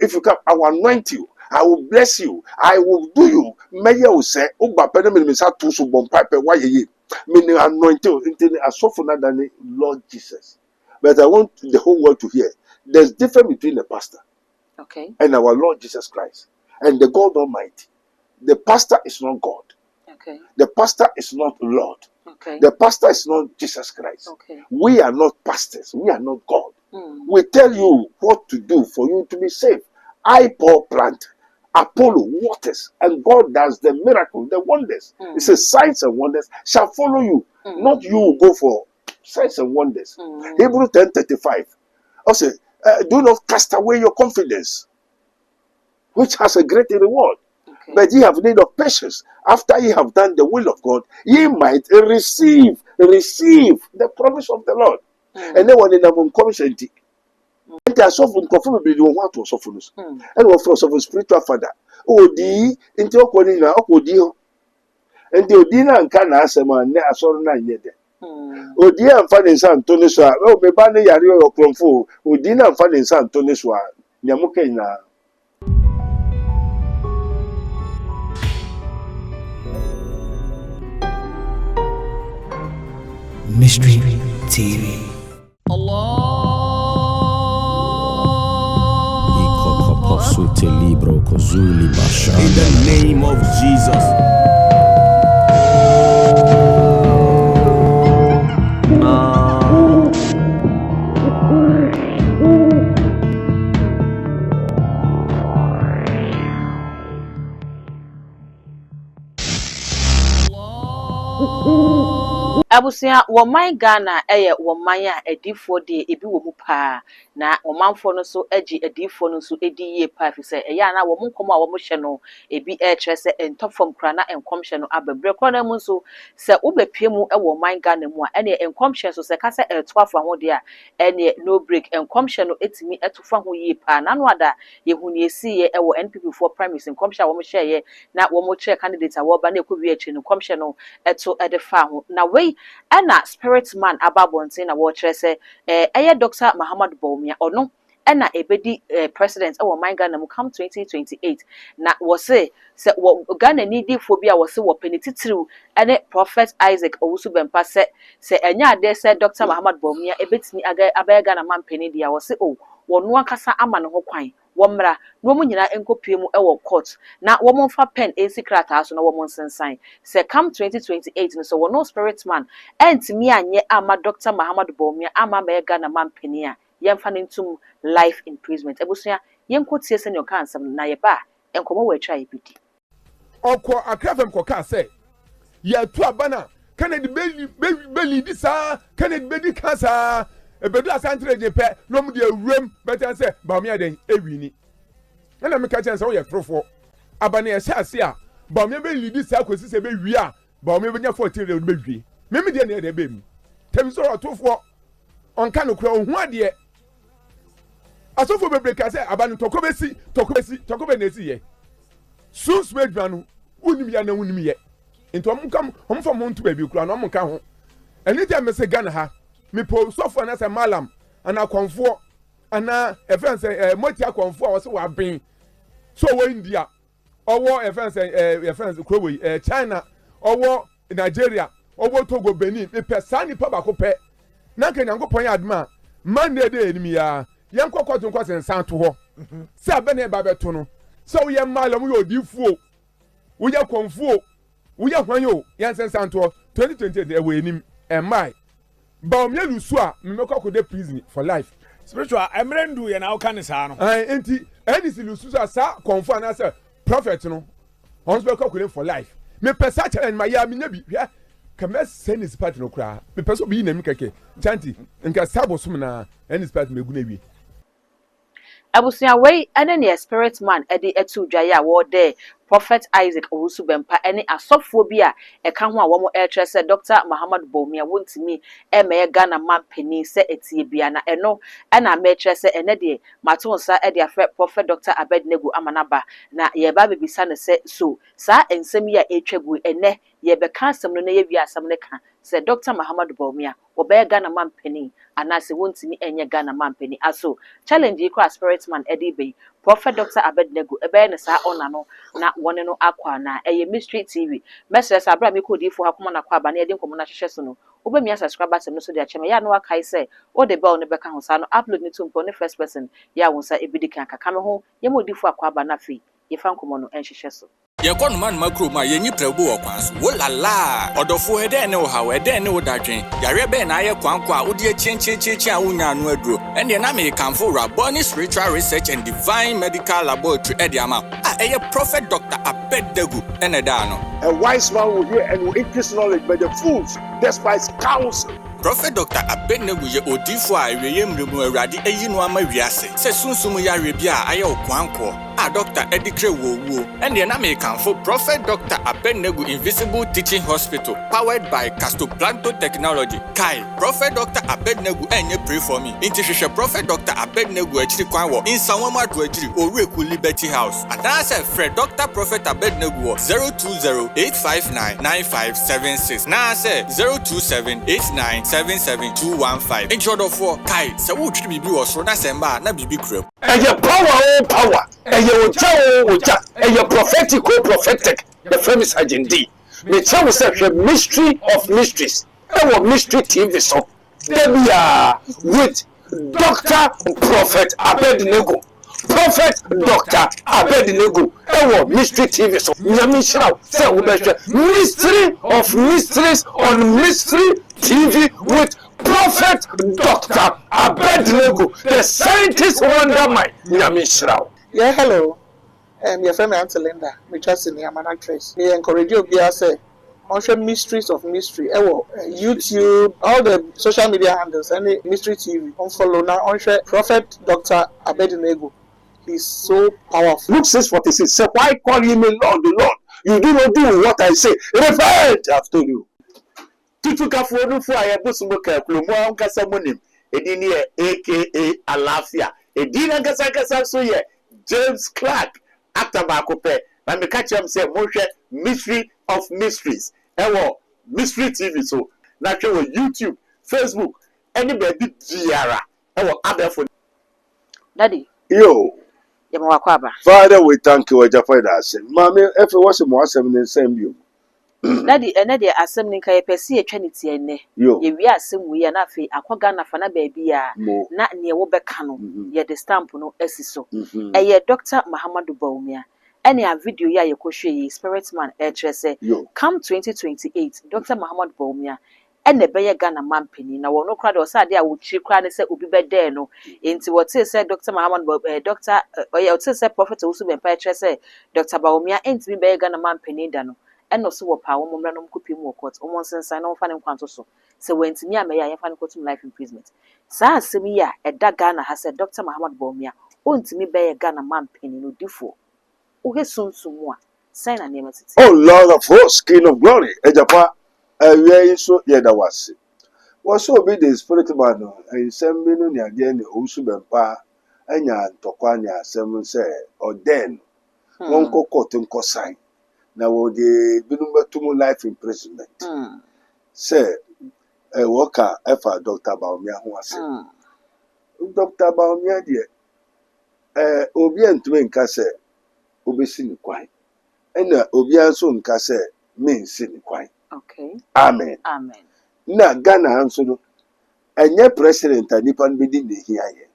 if you come, I will anoint you. I will bless you. I will do you. May you say, Uba Peneminisa to Subon Pipe, why ye? Meaning anoint you until I suffer than Lord Jesus. But I want the whole world to hear. There's difference between the pastor and our Lord Jesus Christ and the God Almighty. The pastor is not God. The pastor is not Lord. The pastor is not Jesus Christ. We are not pastors. We are not God. We tell you what to do for you to be saved. I, Paul, plant, Apollo waters, and God does the miracle, the wonders. It says signs and wonders shall follow you. Not you go for signs and wonders. Hebrew 10:35. Also, do not cast away your confidence, which has a great reward. But ye have need of patience. After ye have done the will of God, ye might receive the promise of the Lord. And then when in a commission, and they are suffering, conformably, you want to suffer. And what for of a spiritual father. Oh, di into Okonina, Okodio. And the Odina and Kana Asama, ne Asorna yet. Oh, dear, and Fanny San Toniswa. Oh, Bebani Yario or Clomfo. Odina and Fanny San Toniswa. Yamukena. Mystery TV. In the name of Jesus. Abusia woman Ghana woman a edifo de ebi wo mu pa na womanfo no so agi edifo no so edi ye pa fi se eya na wo mu komo a wo mu hye no ebi kire se entofom kra na enkomhye no abebre kona mu so se wo bepie mu woman Ghana mu a ene enkomhye so se ka se etoafa ho de a ene no break enkomhye no etimi etofa ho ye pa na no ada ye huni esi ye wo NPP for primaries enkomhye a wo mu hye ye na wo mu kire candidate a wo ba na ekowie achi no enkomhye no eto edefa ho na we Ena spirit man ababonte na watchere se Dr. Muhammad Bawumia ono ena ebedi president e wo man Ghana mu come 2028 na wo se Ghana ni di phobia wo se wo penititiru ene Prophet Isaac Owusu Bempa se enya ade se Dr. Muhammad Bawumia ebetimi abaya Ghana man penidia wo se wono akasa ama ne ho kwan womra no mu nyina enkopie mu e wo court na wo monfa pen secret aso na wo monsensan se come 2028 no so wono spirit man entimi anye ama Dr. Muhammad Bawumia ama me Ghana man penia yemfa ntum life imprisonment ebusua yenkotie se ne oka ansam na ye ba enkomo wa atwa ibidi okwo akrafem koka se ye tu abana Kennedy beli di sa Kennedy bedi kasa ebedu asantre je pe no mu de awrem betan se Bawumia den ewini na me ka chen se wo ye trofo abana ye ase a Bawumia be lead sa kwesi se be wi a Bawumia be nya 14 re be wi meme de na de be mu tem so trofo onka no kura ohu ade asofo bebre ka se abana tokobe na esi ye sus medwa no unim ya na unim ye into omfo mo ntu ba bi kura no mo ka ho eni de me se Ghana ha me po sofo na se malam ana konfo ana efense moti akonfo a wo se wa ben so wo India owo efense krowe China owo Nigeria owo Togo Benin me pesa ni pa ba ko pe na kan yankopon ya adma man de de enimi ya yankokọ tun kwase nsan to ho se abene ba beto no se wo ye malam yo difuo wo ye konfuo wo ye hwan yo yansan to 2020 e wo enim mai Bawumia lusu a mmekọ ko de prison for life spiritual emrendu ye na o kan sa no enti eni si lusu sa konfo na se prophet no on speko ko for life me pesa challenge ma ya me nya bi hwe kama send his part no kra me pesa bi na mi keke chanti nka sabo sum na eni part me gu na wi abusia we ene ne spirit man ede etu dwaye a wo de Prophet Isaac Owusu Bempa ene asofo bi a eka ho a wo mo kire se Dr. Muhammad Bawumia wontimi me Ghana man pani se etie bia na eno na me kire se ene de matonsa ede afre Prophet Dr. Abednego Amanaba na ye ba bebisa ne se so sa ensem ya etwagu ene ye be ka asem no na ye wi asem ne ka se Dr. Muhammad Bawumia obe Ghana man pani ana se wontimi enye Ghana man pani aso challenge ikra spirit man ede be Prophet Dr. Abednego ebe ne saa ona no na wone no akwa na Mystery TV message abra me kodi fo hakoma na kwa aba na yede nkomo na hwehwe so no obemi subscribe button no so de acheme ya no akai say o de bell ne beka ho saa no upload ne to mpo ne first person ya won sa ebidi kan kaka me ho ye modi fo akwa aba na fe ye fa nkomo no enhwehwe so Yekon man makro ma yenyi prebu okwanso. Wo la la. Odofo ede ne wo hawo ede ne wo dadwen. Yare be na aye kwanko a wo de chin a wonya anu aduro. Ene na me kanfo ra Bonny Spiritual Research and Divine Medical Laboratory ede ama. Eye Prophet Dr. Abednego ene da no. A wise man will hear and will increase knowledge, but the fools despise counsel. Prophet Dr. Abednego ye odifo a eweye mremu awurade eyi no ama wiase. Se sunsum yare bia aye okwanko. Dr. Edikre Wowo ene na me kanfo Prophet Dr. Abednego Invisible Teaching Hospital powered by Castoplanto Technology. Kai Prophet Dr. Abednego enye pray for me. Inti hwehwe Prophet Dr. Abednego achiri kwan wo Insanwama do achiri Oreku Liberty House. Adase Fred Dr. Prophet Abednego 020-859-9576 na say 027-8977-215. Enjodo for Kai se wo twiri bibi wo so na semba na bibi kram. Power. A prophetic. The famous agenda. The channel says the mystery of mysteries. Our mystery TV so. Debia with Dr. Prophet Abednego. Prophet Dr. Abednego. Our mystery TV so. Nyamishra say mystery of mysteries on Mystery TV with Prophet Dr. Abednego, the scientist wonder mind. Nyamishra. Yeah, hello. Your friend Auntie Linda, me just in the actress. Me encourage you to say, on Mysteries of Mystery. YouTube, all the social media handles, any Mystery TV. On follow now on Prophet Dr. Abednego. He's so powerful. Luke 6:46 say, why call you me Lord, the Lord? You do not do what I say. Repent, I've told you. Tutuka for for I have smoke Klumo Ankasa Monim. Edini aka Alafia. Edina Kasa so ye James Clark. Actor Bakope. Na me catch him say Moshe Mystery of Mysteries. Mystery TV so. Na show YouTube, Facebook, anybody diara. Other for Daddy. Yo. Father, we thank you, Jaffa. Mommy, if it was more 7 same you. Daddy, and the assembly can perceive a trinity and ye we are some we are not free. Aquagana fana baby, not near Wobecano, yet the stamp no esiso. A ye Dr. Muhammadu Baumia. Any a video ya Yokoshi, Spirit Man, come 2028, Dr. Muhammad Baumia. And the Bayer Ghana man penny. Now, no crowd or sad, I would she cry and say, Ubi there no. Into what said Dr. Muhammad, Doctor, or your said Prophet also been Petra say, Dr. Baumia ain't me Bayer Ghana man penny dano. And no so power, Mumranum Kupi Mokot, almost since I know Fanning Quantoso. So when to me, I may I find life imprisonment. Sa Semia, a da Ghana has said Dr. Muhammad Baumia, own to me Bayer Ghana man penny no defo. Oh, he soon some more. Sign a name. Oh, Lord of hosts, King of glory, Ejapa. So yeah, that was it. Was so be the spirit man, and some million again, also been pa, and yan Tokwanya, some say, or then one cotton cosine. Now, the Binumba to life imprisonment. Say, a worker, Efa Dr. Baumia, who was Dr. Baumia, dear, Obian to Case, Obesin quite, and Obian soon Case means sin quite. Okay. Amen. Na Ghana answer and your president and Nippon bidding the here.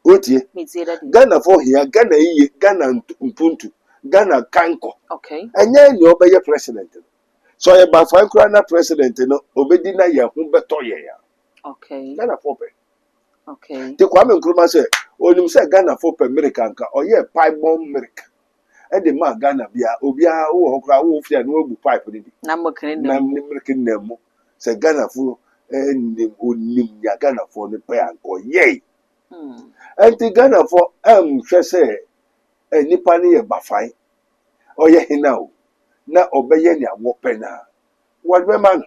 Otie Ghana for here, Ghana Mpuntu, Ghana Kanko. Okay. And you obey your president. So I by five crown president, obedina ya Humbetoya. Okay. Ghana for okay. The Kwame Nkrumah say, oh, you say Ghana for American or ye pipe bomb America. And the man Ghana bia obia wo okra wo fia no abu pipe ni na mokene nemu se Ghana fo enim onim ya Ghana fo ne pe anko ye anti Ghana fo hwe se nipa ne ye bafai oye hina o na obeye ni awo pe na what be man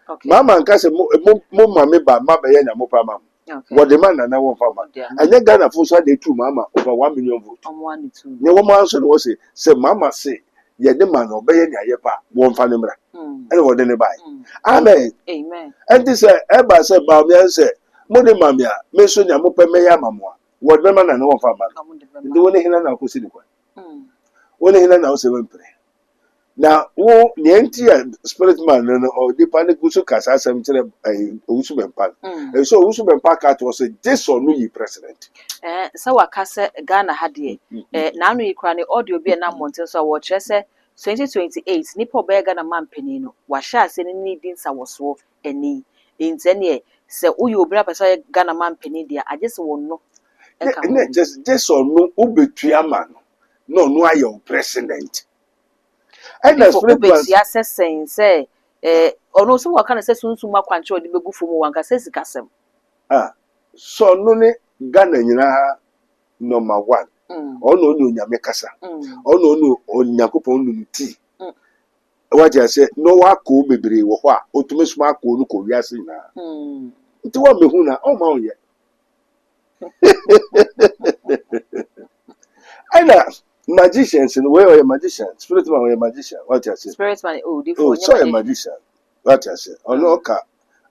okay mama nka se mo mama ba ma be ye nya mo pa mama. Okay. What the man and I want farmer. And then Ghana for the two mama over 1 million votes. One, two. The woman was say, Mama say, yeah, the man obey any yepa, one family. And what then buy. Amen. Amen. And this Eba said, Bamia said, Mode Mamia, Mason Yamupa Maya Mamma. What the man and one farmer. Ndi wone hina na akosi ni kwa. Mm. Wone hina na ose wempere. Na wo nienti ya spirit man no o di panic kuso kasa asem kire owusu bempa. So owusu bempa ka to say Jesus no yi president. Sɛ waka sɛ Ghana ha deɛ na ano yi kora ne audio bi na mmɔnten so a wɔkyerɛ sɛ 2028 nipa ɔbɛyɛ Ghana man panin no wahyɛ ase ne ne di nsawosoɔ ani nti ne sɛ woyɛ obi na pɛ sɛ ɔyɛ Ghana man panin deɛ agye sɛ wɔn no ɛka Ne Jesus no obetua ma no no ayɛ president. And the spirit man obetua sɛ sɛn sɛ ɔno so wɔka no sɛ sunsun akwankyerɛ ɔde bɛgu fam wanka sɛ sikasɛm so no ne Ghana nyina number 1. Ono no nyame kasa. Ono no onyakopon no ti. Waje say no wa ko bebre wo ho a otumi suma ko no ko wiase na. Nti wa mehu na o ma onye. Ana magicians in way or magician, spirit man or magician. What you say? spirit man so a magician. What you say? Ono ka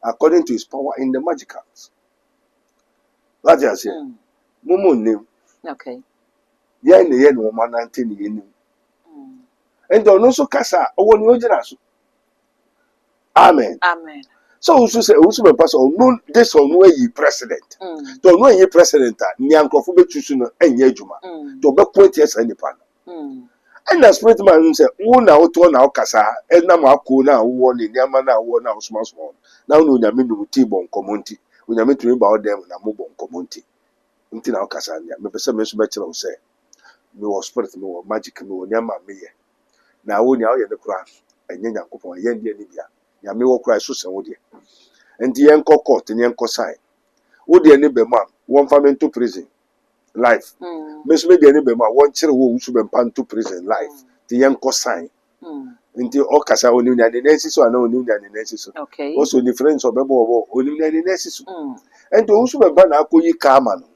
according to his power in the magicals. What you say? Mumu name. Okay. Ye no man nante ni nim. And don't also kasa owo ni ojira so. Amen. Amen. So also say also be pastor no this one wey yi president. To no yi president a ni ankofo betusu no enye adwuma. To be point yes nipa no. And the spirit man say wo na wo to na wo kasa e na ma akọ na wo ni niama na wo na osuma so. Na wo nyame no ti bon komonti. Onyame tumi ba odem na mo bon komonti. Nti na wo kasa nya me pese me so be kire wo say me wo spirit me wo magic me wo niama me ye. Na wo nya wo ye ne kura enye nyankopon ye ndie ni bia. Nyame wo kura so se wo de. Nti yen ko court ni yen ko sign. Wo de ni be ma won fa me to prison life. Me so me de ni be ma won kire wo wusu be mpa to prison life. Ti yen ko sign. Nti o kasa oni nya ne nensi so ana oni nya ne nensi so. Okay. Also ni friends obebo oni nya ne nensi so. Nti o wusu be ba na akoyi kama no.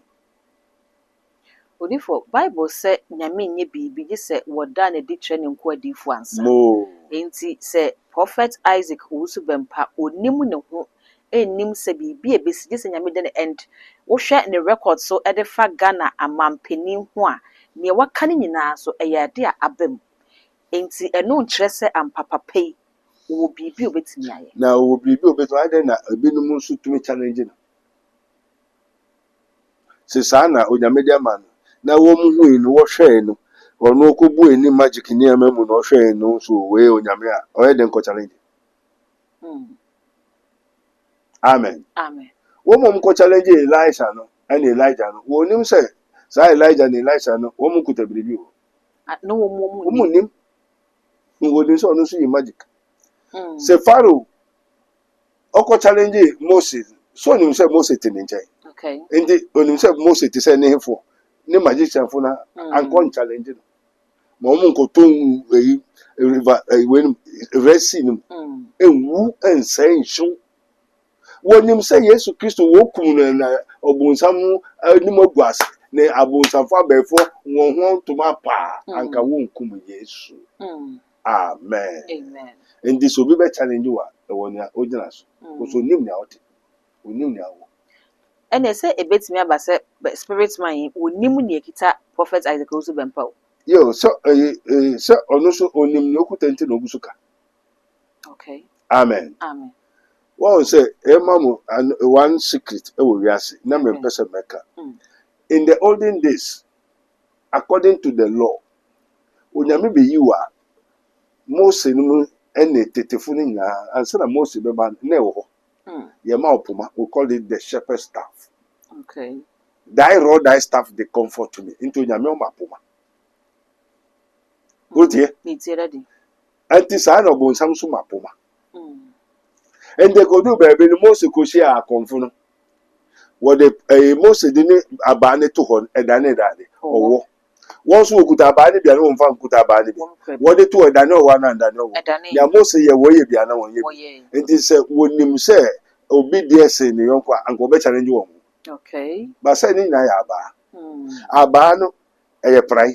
Odifo Bible sɛ nyame nye bibi gye sɛ wɔda na di training ko adifo ansa. Mo. Enti sɛ Prophet Isaac Owusu Bempa onim ne ho ennim sɛ bibi ebesi gye sɛ nyame de ne end. Wohwɛ ne record so ɛde fa Ghana amampanin ho a ne waka ne nyinaa so ɛyɛ ade a abam. Enti ɛno nkyerɛ sɛ ampapapai wo bibi obetimi ayɛ. Na wo bibi obetimi ayɛ na ebinum nso tumi challenge no. Se saa na onyame de ama no. Na wo mu hu no wo hwɛ no ono ko bu eni magic ni amamu no hwɛ no so we onyame a oyɛ den ko challenge. Amen. Amen. Wo mom ko challenge Elisha no and Elijah no wo nim sɛ saa Elijah and Elisha no wo mu kuta biribi o. No wo mu nim wo nim so ono so yi magic. Se Pharaoh oko challenge Moses so nim sɛ Moses te ne nkyɛn. Okay. Ndi onim sɛ Moses te sɛ ne hefo ne magician fo na ankon challenge no ma omo nko ton river when resi no enwu ensan hyew wonim sɛ Yesu Kristo wo kum na obunsam anim aguas ne abunsafo abɛfo won ho toma pa anka wo kum Yesu. Amen. Amen. Ndi so bi be challenge wa wo nya ogina so so nim nya wote onim nya wo. Ene sɛ ebetimi aba sɛ spirit man onim ne ekita Prophet Isaac Owusu Bempa. Yo so so ono so onim ne okuta nti na ogusuka. Okay. Amen. Amen. One say emamu and one secret e wo wiase na me pese meka. In the olden days according to the law onyame be yiwa Mose no ene tetefo ni nya ansa na Mose be ba na e wo ho. Yema opoma we call it the shepherd staff. Okay. Thy rod thy staff they comfort to me into onyame opoma. Otie It's ready. anti sa na obonsam so mapoma. And they go do baby Mose ko share akonfo no. What the Mose de ne abane to hon edane dade. Owo. Once we kuta abane bia no mfa kuta abane bia. What the to edane o wana ndane o. Ya Mose ye wo ye bia na won ye. Enti se wonim se obedience ne yonko anko be challenge wo. Okay. Ba se ni na ya aba. Aba no eye prai.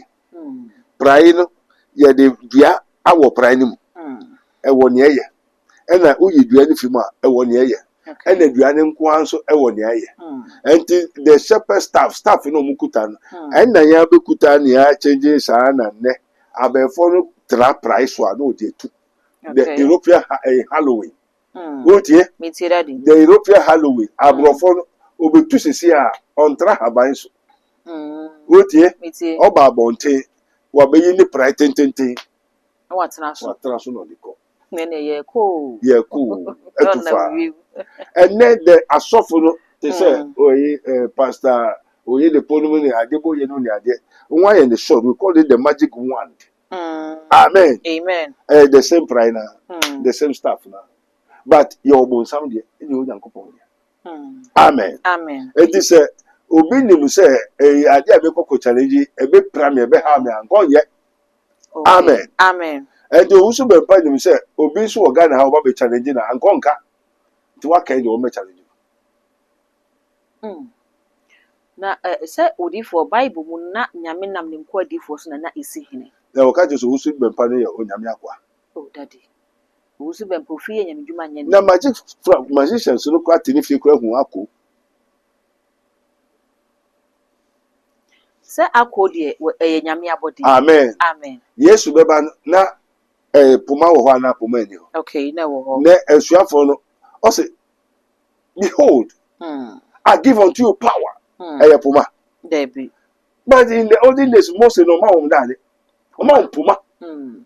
Prai no ye de dua awo prai ni mu. E wo ne eye. Ena uyi dua ni fi mu a e wo ne eye. Okay. ɛna aduane nko ara nso ɛwɔ nea ayɛ Mm. ɛnti the shepherd staff no ɔmo kuta no Mm. ɛna yɛn abɛkuta nea akyɛngye saa na nnɛ abɛɛfoɔ no tra price a na ɔde atu the Okay. European Halloween Mm. wotie Me tie daddy. the European Halloween aborɔfoɔ no obetu sisi a ɔntra haban so Mm. wotie Me tie. ɔba abɔnten wabɛyi ne prae tententen Na watena so. watena so na ɔde kɔ Nene ye ko. yɛ cool ɛtu Donna fa we. ɛnɛ the asɔfo no te sɛ Mm. oyi pastor oyi de pono ne adeboye no ne adeɛ wɔn ayɛ ne short we call it the magic wand Mm. amen Amen. the same price na Mm. the same stuff na but yɛ ɔbɔnsam deɛ ɛna yɛ onyankopɔn deɛ Mm. amen Amen. eti sɛ obi nim sɛ adeɛ a bɛkɔ kɔ challenge ɛbɛ pra me ɛbɛ ha me ankɔ yɛ Okay. amen Amen. ɛnti owu nso bɛmpa nim sɛ obi nso wɔ Ghana ha ɔba bɛ challenge na ankɔ nka nti waka yi deɛ ɔmɛ challenge Mm. Na sɛ odiifoɔ Bible mu na nyame nam ne nko adiifoɔ so na esi hene. na wɔka kyerɛ sɛ owu nso bɛmpa no yɛ onyame akoa Oh daddy. Wo so bɛmpo fie yɛ nyame dwuma nyɛ na magicians no kora te ne fie kora hu ako sɛ akɔ deɛ ɛyɛ nyame abɔde. amen Amen. yesu bɛba no na poma wɔ hɔ anaa poma ani hɔ Okay, na wɔ hɔ. na asuafoɔ no ɔsɛ behold Mm. I give unto you power Mm. ɛyɛ poma Dabi. but in the olden days Mose no ɔma wɔn daade ɔma wɔn poma Mm.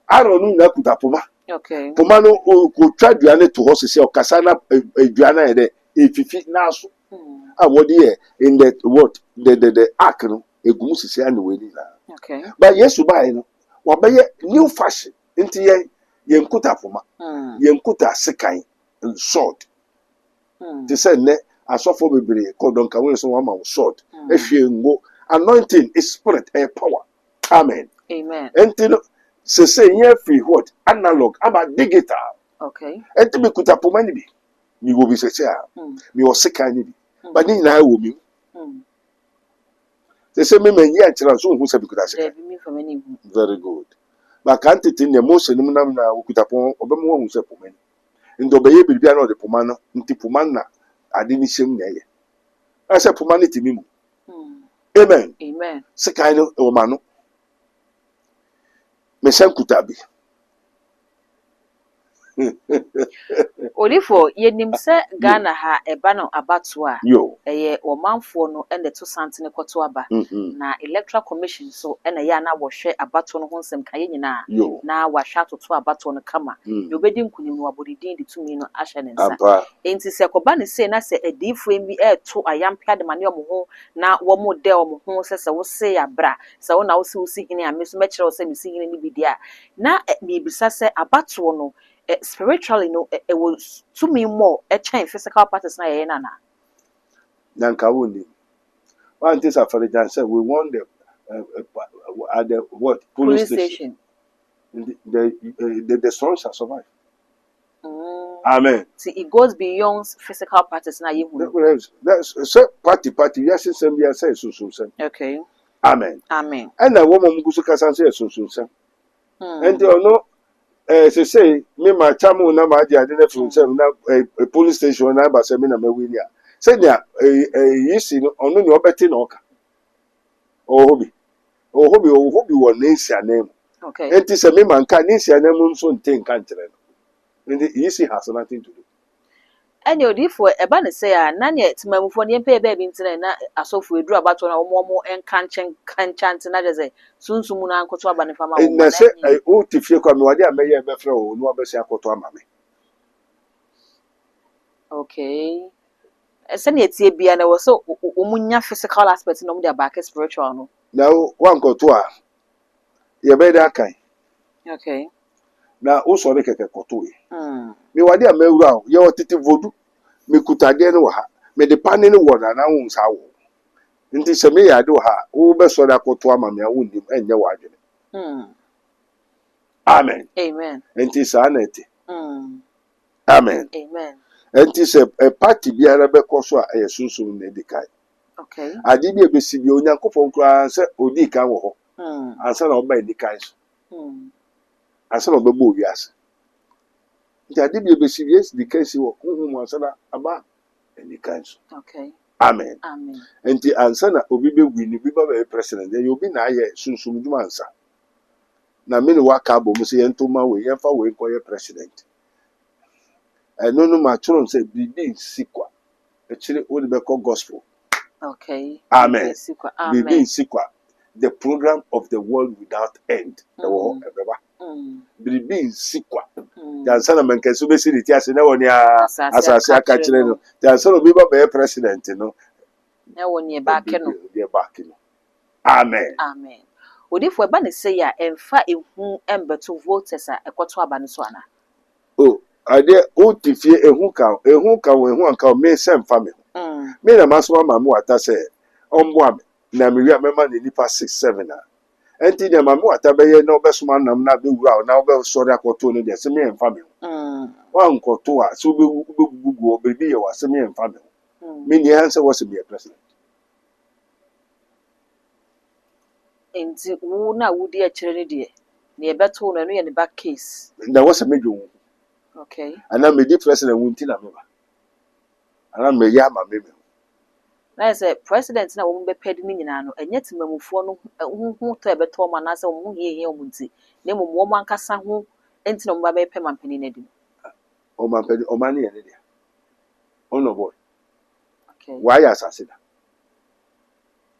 Aaron no nyinaa kuta poma Okay. poma no ɔkɔtwa aduane to hɔ sisi ɔkasa na aduane ayɛ dɛ efifi n'aso Mm. a wɔde yɛ in the what the ark no egu mu sisi ana wɔn ani na Okay. but yesu baayi no wɔbɛyɛ new fashion nti yɛn kuta poma Mm. yɛn kuta sekan sword Mm. te sɛ nnɛ asɔfo bebree kɔ dɔnka wɔn nso wɔn ama wɔn sword Mm. ehwie ngo anointing is spirit ɛyɛ power amen Amen. nti no sese yɛn fi what analog aba digital. Okay. Ɛnti mi kuta poma ni bi mi wɔ bi sɛsɛ a Mm. mi wɔ sekan ni bi Mm. ba ne nyinaa wɔ mi Mm. sɛsɛ mi mɛ nyi akyerɛ nso ohun sɛ mi kuta sekan Dabi mi fa mani hu. very good ba kan tete nea Mose nim nam na okuta poma ɔbɛn mu ohun sɛ poma ni nti ɔbɛyɛ biribi a na ɔde poma no nti poma na ade ni hyɛm na ɛyɛ ɛsɛ poma ne ti mi mu Mm. amen Amen. sekan no ɛwɔ ma no mɛ hyɛn kuta bi Odifo yenim sɛ Ghana ha ɛba no abato a yo ɛyɛ ɔmanfoɔ no ɛna ɛto santene kɔto aba na electoral commission so ɛna yɛ ana wɔhwɛ abato no ho nsɛm ka yɛ nyinaa yo na wahwɛ atoto abato no kama deɛ obɛdi nkunim no wabɔ ne din de tumi no ahyɛ ne nsa ampa enti sɛ kɔba ne sei na sɛ adiifoɔ bi ɛɛto ayampe adema ne ɔmo ho na wɔmo dɛ ɔmo ho sɛ wose abra sɛ wo na wose wosi hene a me so mɛkyerɛ wo sɛ mesi hene no bi deɛ a na miribisa sɛ abatoɔ no spiritually no ɛwɔ tumi mmɔ ɛkyɛn physical parties na yɛyɛ nana. nanka wo ni one thing Afarijan said we won the at the what police station. The strong shall survive. Amen. See, it goes beyond physical parties na yehu. That's party yes sem ya say so Okay. amen Amen. and na woman mugusu kasa say so and you know say me ma chamu na ma di ade na from sem na police station na ba say me na me win ya say dia yisi no ono ni obeti na oka ohobi wɔ ne nsianem Okay. enti sɛ me man ka ne nsianem nso nte nka nkyerɛ no nti yisi has nothing to do Any odifo eba ne say a na ne timamufoɔ ne mpa ebe bi ntina na asɔfo eduru abato na wɔn enka nkyante na de sɛ sunsum na ankoto aba ne fama na sɛ o ti fie kwa me wade amɛyɛ bɛfrɛ o no abɛsi akoto ama me okay. Sɛnea tie bia na wɔ sɛ wɔn physical aspect na wɔn de aba spiritual no. na wankoto a yɛbɛyɛ de akan Okay. na o sɔre kɛkɛ kɔto yi Mm. me wade amɛwura o yɛ otete vodu me kutadeɛ no wɔ ha me de pane no wɔ na na wo nsa wo nti sɛ me yɛ ade wɔ ha wo bɛsɔre akoto ama me a wo nnim ɛnyɛ wɔ adwene Mm. amen Amen. nti saa na ɛte Mm. amen Amen. nti sɛ party biara bɛkɔ so a ɛyɛ sunsun na edi kan Okay. ade bi ebesi bi onyankopɔn koraa sɛ odi kan wɔ hɔ Mm. ansa na ɔba edi kan so Mm. ansa na ɔbɛbɔ owiase nti ade bi ebesi yes the case wo honhom ansana aba any kinds Okay. amen Amen. nti ansana obi be win bi ba be president ye obi na aye sunsum dwuma ansa na me ne waka abɔ mu sɛ yɛntoma we yɛmfa we nkɔyɛ president ɛno no ma kyerɛ sɛ biribi nsi kwa akyire wode bɛkɔ gospel Okay. amen Amen. biribi nsi kwa the program of the world without end ɛwɔ hɔ ɛbɛba biribi nsi kwa yansa na mankɛso bɛsi ne ti ase na wɔ ne asase aka kyerɛ no yansa na obi ba bɛyɛ president no Na wɔ ne ba ke no. deɛ baake no amen Amen. Odifo eba ne sɛ ya emfa ehu embeto voters a ekoto aba ne so ana. o ade o ti fie ehu ka ehu anka me sɛ mfa me me na maso ma mu ata sɛ ɔmboa me na me wi a mema ne nipa 6-7 a enti de ma mu ata bɛyɛ na ɔbɛsoma nam na bɛwura na ɔbɛsɔre akɔto no de sɛ me mfa me wa nkɔto a so bɛgugu obebi yɛ wa sɛ me mfa me me ni han sɛ wɔ sɛ me president Enti wo na wo di a kyerɛ ne de ne ebeto no no yɛ ne back case. na wɔ sɛ me dwo Okay. ana me di president wunti na me ba ana me ya ma me Na yɛ sɛ president na wo mo bɛpɛ de ne nyinaa no enye timamufoɔ no hu to ebeto ma na sɛ wo ho hie wo nti. Na mmom wo mo ankasa ho enti na mo ba bɛpɛ mampani na di. o ma pɛ o ma ne yɛ ne dia ono boy Okay. why asase da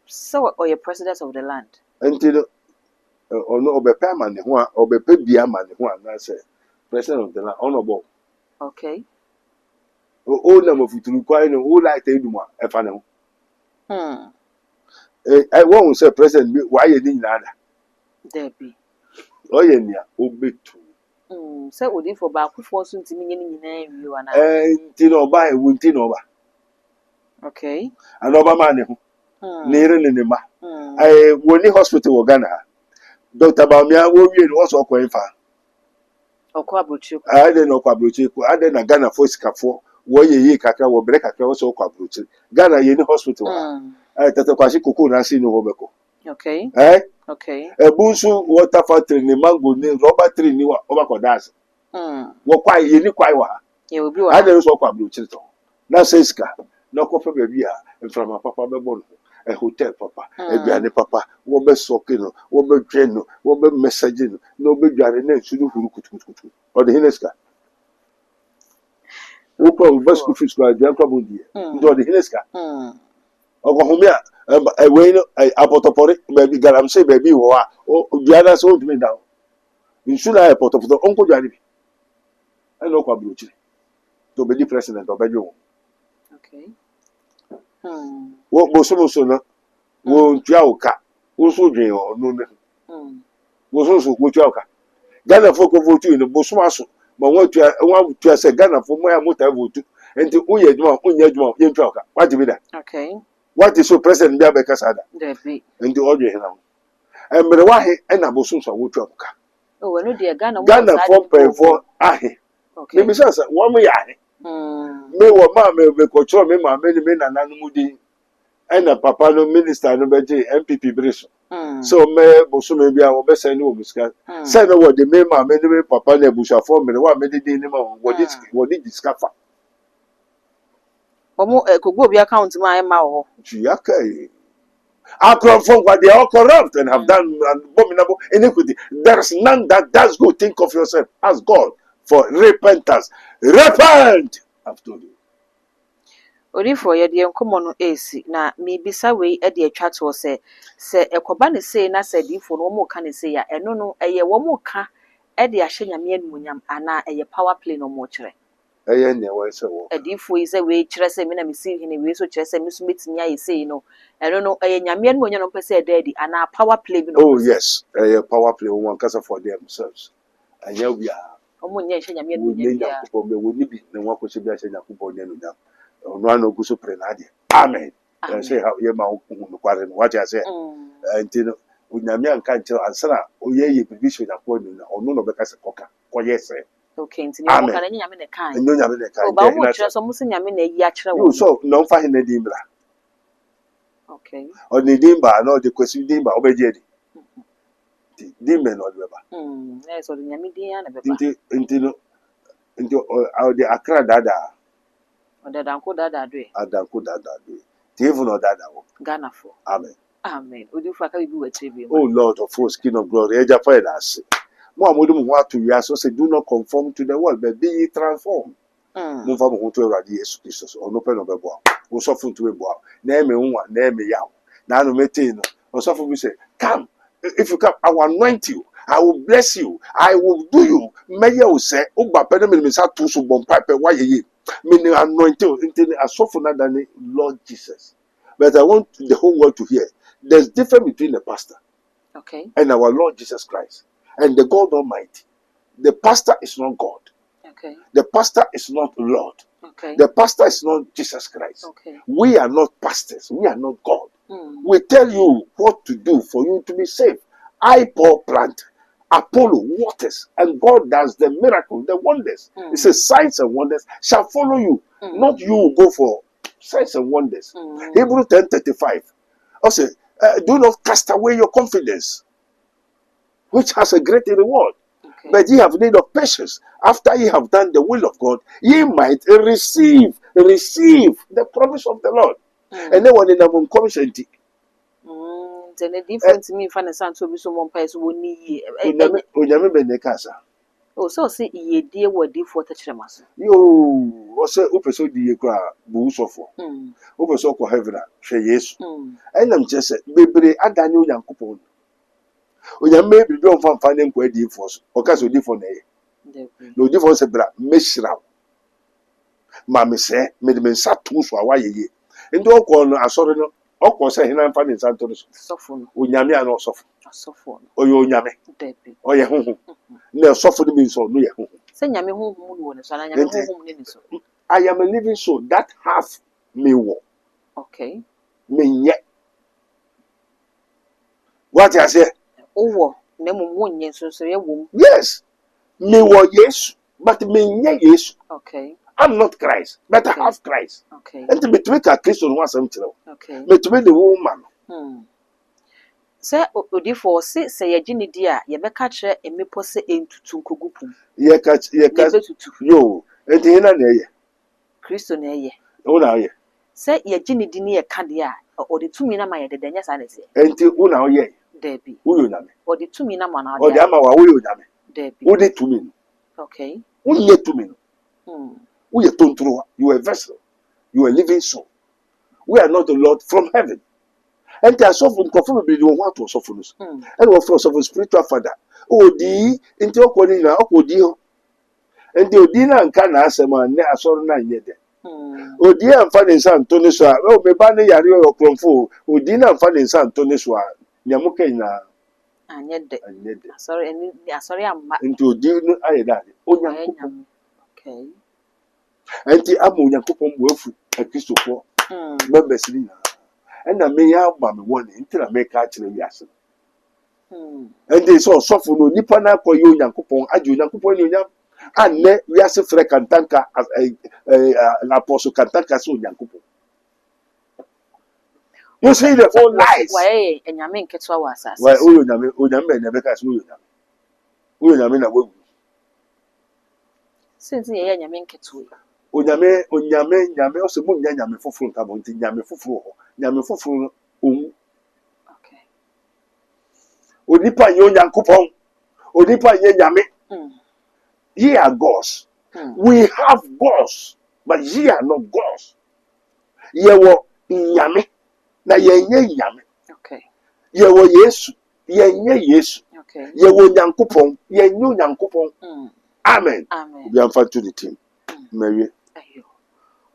So or your president of the land. enti no ono obɛpɛ ama ne ho a obɛpɛ bia ama ne ho a na sɛ president of the land ono boy Okay. o na mafuturu kwai no o light eduma ɛfa ne ho wɔn sɛ president bi wayɛ ne nyinaa da There be. ɔyɛ nea obetu Sɛ odifo ba akufo so ntimi nye ne nyinaa wi wana. nti na ɔba ewu nti na ɔba Okay. ana ɔba ma ne ho ne yere ne ne ma wɔni hospital wɔ Ghana Dr. Bawumia wɔwie no wɔsɔ ɔkɔ nfa Okwa abrochi. ade na ɔkɔ aburokyire ko ade na Ghana fo sikafoɔ wɔyɛ yie kakra wɔ brɛ kakra wɔsɔ ɔkɔ aburokyire Ghana yɛ ni hospital a tete kwasi koko na si no wɔ bɛkɔ Okay. Okay. ebu nso water factory ni mango ni rubber tree ni wa ɔbɛkɔ daase wɔ kwai yɛ ni kwai wɔ ha Ye obi wa. ade nso ɔkɔ aburokyire tɔ na sɛ sika na ɔkɔfɛ baabi a mframa papa bɛbɔ no hotel papa aduane papa wɔbɛsɔke no wɔbɛdwɛ no wɔbɛmɛsagye no na wɔbɛdware na nsu no huru kutukutukutu ɔde hene sika wokɔ wobɛ school fees kɔ aduane kɔ bɔdiɛ nti ɔde hene sika ɔkɔhome a wei no apɔtɔpɔre baabi galamsey baabi wɔ hɔ a duane sɛ ɔntumi da hɔ nsu no ayɛ pɔtɔpɔtɔ ɔnkɔ dwane bi ɛna ɔkɔ aburokyire nti ɔbɛdi president ɔbɛdwe wo Okay. wo bosom so no wo ntua wo ka wo so dwen ɔno ne wo so wotua wo ka Ghana fo ko votu no bosom aso ma wo tua sɛ Ghana fo mo ya mota votu enti wo yɛ adwuma wo nya adwuma yɛ ntua wo ka wate bi da Okay. wate so president bi abɛka sa da There be. enti ɔdwe hena ho emere wahe ɛna bosom so wotua wo ka Oh, we no de Ghana. Ghana fo pɛfo ahe Okay. me bisa sɛ wo mo yɛ ahe me wɔ ma me kɔkyerɛ me ma me ne me nana no mu din ɛna papa no minister no bɛgye MPP bere so sɛ ɔmɛ bosome bi a wɔbɛsɛn ne wɔ musika sɛ no wɔde me ma me ne me papa no abusuafoɔ mmere wɔ a mede din ne ma wɔde di sika fa Omo kogbo obi account ma ma wo. tuyaka yi akorɔmfo nkwa they are corrupt and have done abominable iniquity there is none that does good. Think of yourself as God for repentance. Repent, I've told you. Odifo ye de nkomo no esi na me bisa we e de atwa to se ekoba ne sei na se difo no mo ka ne sei ya eno no eye wo mo ka e de ahye nyame anuonyam ana eye power play no mo kire Eye ne wo se wo adifo yi se we kire se me na me si hene we so kire se me so metimi aye sei no eno no eye nyame anuonyam no pese e daddy ana power play bi no. Oh yes, eye power play one kasa for themselves. Anya we are Omo nye hye nyame we anuonyam need ya. Yakubon be we ni bi ne wa ko se bi ahye Yakubon ne no dam. Ono ano gu so pre na ade. Amen. Say how ye ma hu no kware no what I say. Enti no onyame anka nkyere ansana oye ye bibi so Yakubon no ono no be ka se koka koye se. Okay, nti ne mo ka na nyame ne kan. Enyo nyame ne kan. O ba mo kire so mo se nyame na yi a kire wo. You so no fa hene di mbra. Okay. O ni di mba no de kwesi di mba obeje di men no beba. Na so de nyame din ya na beba. Nti no nti ɔde akra dada Odadanko dada do. adanko dada do ti even ɔdada wɔ Ghana for. amen. Amen. Odifo aka bibi wetire bi Oh Lord of hosts, King of glory, Eja for us. Mo amodu mo wa to ya so say do not conform to the world but be ye transformed. Mm. Mo fa mo ho to Awurade Yesu Kristo so ono pe no be boa. Wo so fun to be boa. Na eme nwa na eme yaw. Na no mete no. O so fun bi say, "Come. If you come, I will anoint you. I will bless you. I will do you. Meye o say, o gba pe no me sa to so bom pipe wa ye ye. Me ni anoint you into asofo na dane Lord Jesus." But I want the whole world to hear. There's difference between the pastor Okay. and our Lord Jesus Christ and the God Almighty. The pastor is not God. Okay. The pastor is not Lord. Okay. The pastor is not Jesus Christ. Okay. We are not pastors. We are not God. Mm. We tell you what to do for you to be saved. I, Paul, plant, Apollo waters, and God does the miracle, the wonders. It says signs and wonders shall follow you. Not you go for signs and wonders. Hebrew 10:35. Also, do not cast away your confidence, which has a great reward. Okay. But ye have need of patience. After ye have done the will of God, ye might receive the promise of the Lord. And then when in the commission, Then the difference me fan and sound to be so one person will need. Onyame benekasa. Oh, so see ye dear what deep for touch them as. Yo, ose upeso di yekra bu sofo. Upeso ko heaven hwe Yesu. Enam chese bebre adanye Onyankopɔn. Onyame bibi on fanfa ne nkwa di fo so. Okasa odi fo na ye. Na odi fo se bra mehira. Ma me se me de me nsa to so awa ye. Enti okọ no asọrọ no okọ se hena mfa ne nsa to so. Sofo no. Onyame ana osofo. Sofo no. Oye onyame. Debi. Oye honhom. Na osofo no bi nso no ye honhom. Say nyame honhom no so na nyame honhom ne so. I am a living soul that have me wo. Okay. Me nye. What I say? Owo na mum wonye so ye wom. Yes. Me wo Yesu, but me nye Yesu. Okay. I'm not Christ, but Okay. I have Christ. Okay. And to be to a Christian one something. Okay. Me to be the woman. Say odifo say ye gini di a ye beka kire emepo se entutu nkogupum. Ye catch Betutu. yo. And hina na ye. Kristo na ye. Una ye. Say ye gini di ni ye ka de a o de tumi na ma ye de denya sa na se. And una ye. Debi. Uyo nyame. O de tumi na ma na O de ama wa uyo nyame. Debi. Ude to me. Okay. Unye to me. Uye tontro. You are a vessel. You are a living soul. We are not the Lord from heaven. And they are suffering conformably to what was suffering. And what was of a spiritual father. Oh, di into Okonina, Okodio. And the Odina and Kana Asama, ne Asona yet. Oh, dear, and Fanny San Toniswa. Oh, me banny Yario or Clonfo. Odina and Fanny San Toniswa. Yamukena. And yet, And yet, sorry, and sorry, I'm into Dino Ayadad. Oh, okay. And the Amu Yakupon Wolfu, a Christopher. Members, and I may have mammy one until I make actually yes. And they saw suffer no Nipana for you, Yankupon, Aju Yankupon, and ne Yasi Frek and Tanka as an apostle Kantaka so Yankupo. You see the whole lies. Why, and your main ketwa was as. Why, Uyam never has Uyam. Uyam, Since ye and your main ketwa. Unyame, also Moon Yami for front about Yami for front. Okay. Onipa yo Yankupon, Onipa ye Yami. Ye are gods. We have gods, but ye are not gods. Ye were Yami. Na ye Yami. Okay. Ye were Yesu. Ye Yesu. Okay. Ye were Yankupon. Ye knew Yankupon. Amen. Amen. We are fine to the team. Mary.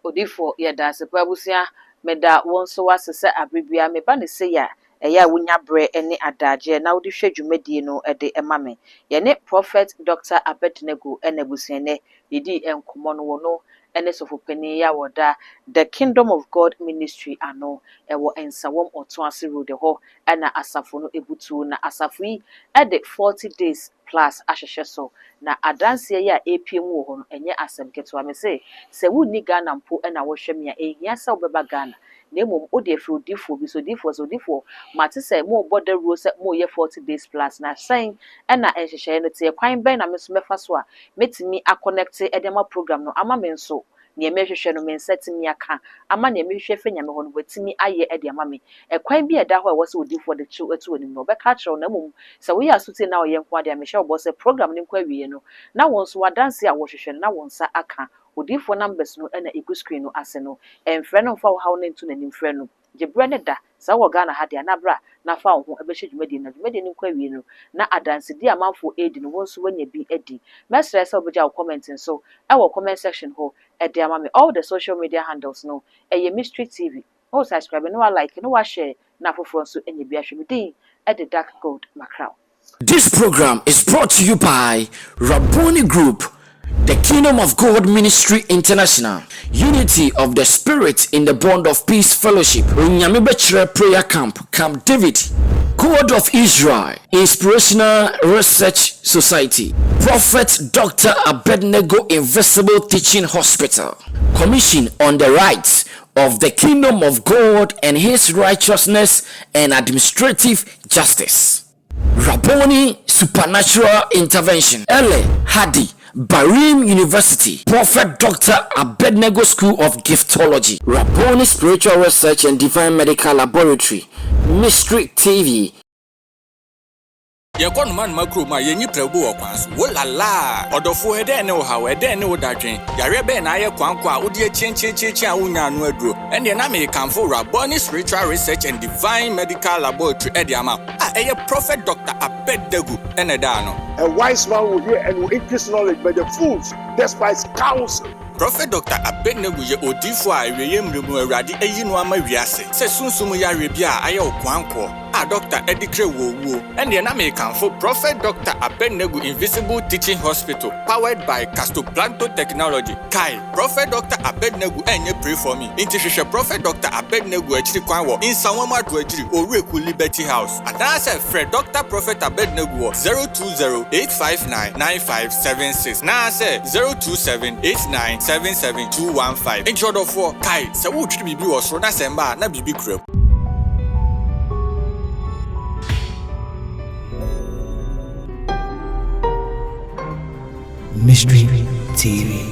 Odifo ye da se pabusia meda won so wasese abibia me ba ne se ya eya wonya bre ene adaje na wodi hwe dwumadie no de ema me ye ne prophet Dr. Abednego enabusiane yedi enkomo no wono ene sofopani ya woda the Kingdom of God Ministry ano ewo ensawom otoase road ho na asafo no ebutu na asafo yi de 40 days plus ahwehwe so na adanse ya APM wo ho no enye asem ketwa me se wuni Ghana mpo na wo hwe me a ehia se obeba Ghana na mmom o de afi odifo bi so odifo mate sɛ mo border rule sɛ mo yɛ 40 days plus na sɛn ɛna nhyehyɛ no te kwan bɛn na me so mɛfa so a metimi aconnect edema program no ama me nso ne mehwehwɛ no me nsɛtimi aka ama ne mehwehwɛ fa nyame ho no watimi ayɛ ede ama me kwan bi ɛda hɔ a wɔsɛ odifo de kyew atu anim no bɛka kyerɛw na mmom sɛ woyɛ asute na ɔyɛ nko ade a mehyɛ ɔbɔ sɛ program ne nko awie no na wɔn so wadanse a wɔhwehwɛ no na wɔn nsa aka odifo numbers no ɛna egu screen no ase no ɛmfrɛ no mfa wo haw ne nto n'anim frɛ no gyebrɛ ne da sɛ wɔ Ghana ha de anabra na fa wo ho ɛbɛhyɛ dwumadi na dwumadi ne nko awie no na adansedi amanfo edi no wɔn so wanya bi adi mɛsrɛ sɛ wobɛgya wo comment nso ɛwɔ comment section hɔ ɛde ama me all the social media handles no ɛyɛ Mystery TV oh subscribe no wa like no wa share na foforɔ nso anya bi ahwɛ me din ɛde Dark Gold Macraw. This program is brought to you by Rabboni Group, the Kingdom of God Ministry International, Unity of the Spirit in the Bond of Peace Fellowship, Onyame Bechire Prayer Camp, Camp David, Code of Israel, Inspirational Research Society, Prophet Dr. Abednego Invisible Teaching Hospital, Commission on the Rights of the Kingdom of God and His Righteousness and Administrative Justice, Rabboni Supernatural Intervention, Ele Hadi, Barim University, Prophet Dr. Abednego School of Giftology, Rabboni Spiritual Research and Divine Medical Laboratory, Mystery TV. Yɛkɔ no man makro ma yɛnyi prɛbo wɔ kwan so wolala ɔdɔfo ɛdɛn ne wo haw ɛdɛn ne wo dadwen yare bɛn na ayɛ kwan kɔ a wode akyinkyinkyi a wonya no aduro ɛndeɛ na mekamfo Rabboni Spiritual Research and Divine Medical Laboratory ɛde ama a ɛyɛ Prophet Dr. Abednego ɛna da no. A wise man will hear and will increase knowledge, but the fools despise counsel. Prophet Dr. Abednego ye odifo a eweye mremu awurade ayi no ama wiase se sunsum yare bia aye okwanko a Dr. Edikre wowo ende na mekamfo Prophet Dr. Abednego Invisible Teaching Hospital powered by Castoplanto Technology kai Prophet Dr. Abednego enye pray for me inti hwehwe Prophet Dr. Abednego akiri kwan wo insanwam ado akiri Oreku Liberty House adase Fred Dr. Prophet Abednego 020-859-9576 na say 027-89-77215 intro for kai se wo twiri bibi wo so na semba na bibi kram. Mystery TV.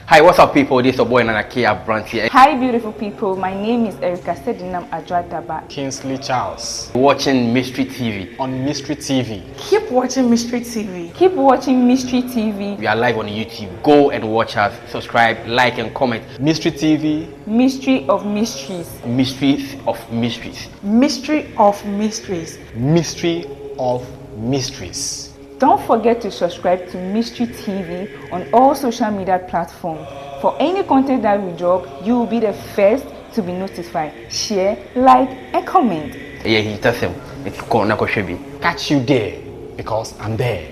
Hi, what's up, people? This is your boy Nanakia Brandt here. Hi, beautiful people. My name is Erica Sedinam Adradaba. Kingsley Charles. Watching Mystery TV. On Mystery TV. Keep watching Mystery TV. Keep watching Mystery TV. We are live on YouTube. Go and watch us. Subscribe, like, and comment. Mystery TV. Mystery of Mysteries. Mysteries of Mysteries. Mystery of Mysteries. Mystery of Mysteries. Don't forget to subscribe to Mystery TV on all social media platforms. For any content that we drop, you will be the first to be notified. Share, like, and comment. Yeah, he tells him. Catch you there because I'm there.